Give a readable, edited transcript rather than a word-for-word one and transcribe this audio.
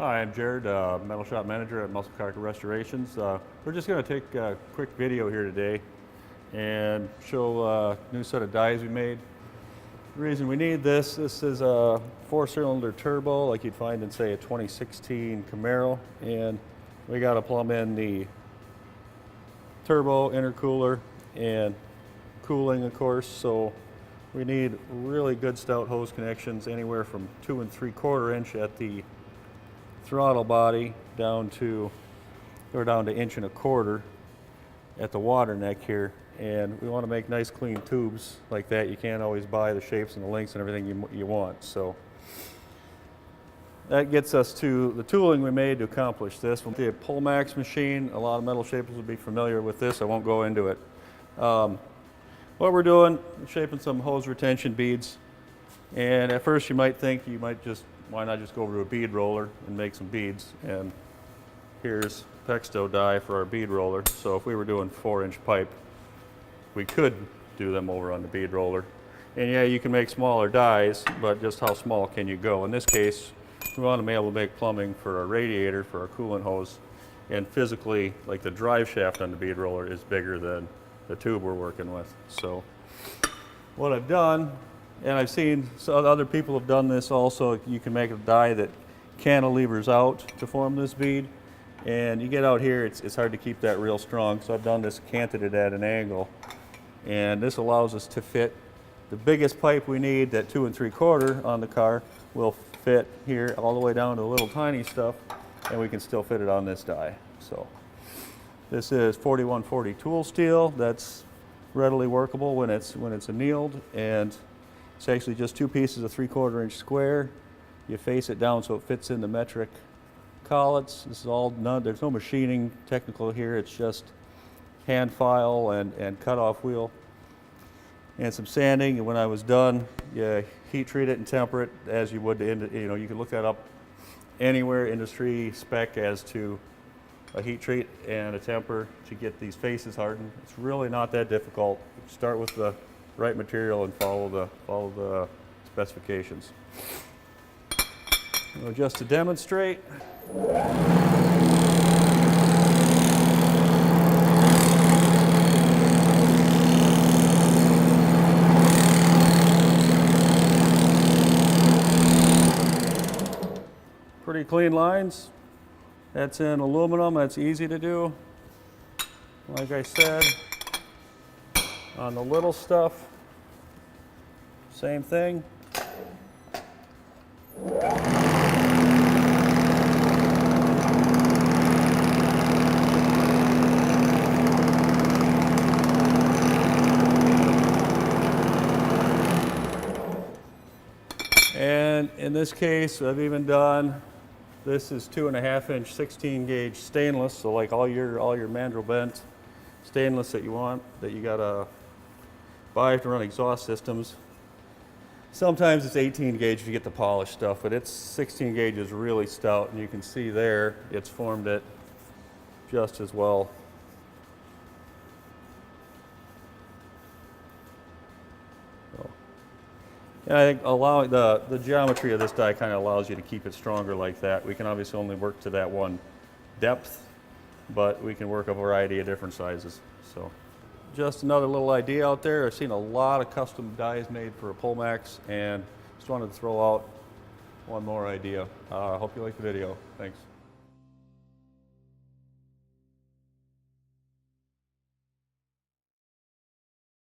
Hi, I'm Jared, metal shop manager at Muscle Car Restorations. We're just going to take a quick video here today and show a new set of dies we made. The reason we need this is a 4-cylinder turbo like you'd find in, say, a 2016 Camaro, and we got to plumb in the turbo, intercooler, and cooling, of course. So we need really good stout hose connections, anywhere from 2 3/4 inch at the throttle body down to 1 1/4 inch at the water neck here. And we want to make nice clean tubes like that. You can't always buy the shapes and the lengths and everything you want. So that gets us to the tooling we made to accomplish this. With the Pullmax machine, a lot of metal shapers will be familiar with this. I won't go into it. What we're doing, we're shaping some hose retention beads. And at first you might think why not just go over to a bead roller and make some beads. And here's Pexto die for our bead roller. So if we were doing 4-inch pipe, we could do them over on the bead roller. And yeah, you can make smaller dies, but just how small can you go? In this case, we want to be able to make plumbing for a radiator for our coolant hose. And physically, like the drive shaft on the bead roller is bigger than the tube we're working with. So what I've done, and I've seen other people have done this also, you can make a die that cantilevers out to form this bead. And you get out here, it's hard to keep that real strong. So I've done this, canted it at an angle. And this allows us to fit the biggest pipe we need, that 2 3/4 on the car, will fit here all the way down to the little tiny stuff, and we can still fit it on this die. So this is 4140 tool steel. That's readily workable when it's annealed, and it's actually just 2 pieces of 3/4 inch square. You face it down so it fits in the metric collets. This is all there's no machining technical here. It's just hand file and cutoff wheel and some sanding. And when I was done, you heat treat it and temper it as you would you can look that up anywhere, industry spec as to a heat treat and a temper to get these faces hardened. It's really not that difficult. Start with the right material and follow the specifications. So just to demonstrate, pretty clean lines. That's in aluminum. That's easy to do. Like I said, on the little stuff, same thing. And in this case, I've even done, this is 2.5 inch 16 gauge stainless. So like all your mandrel bent stainless that you want, that you gotta buy to run exhaust systems. Sometimes it's 18 gauge if you get the polished stuff, but it's 16 gauge is really stout, and you can see there it's formed it just as well. And I think allowing the geometry of this die kind of allows you to keep it stronger like that. We can obviously only work to that one depth, but we can work a variety of different sizes. So just another little idea out there. I've seen a lot of custom dies made for a Pullmax, and just wanted to throw out one more idea. I hope you like the video. Thanks.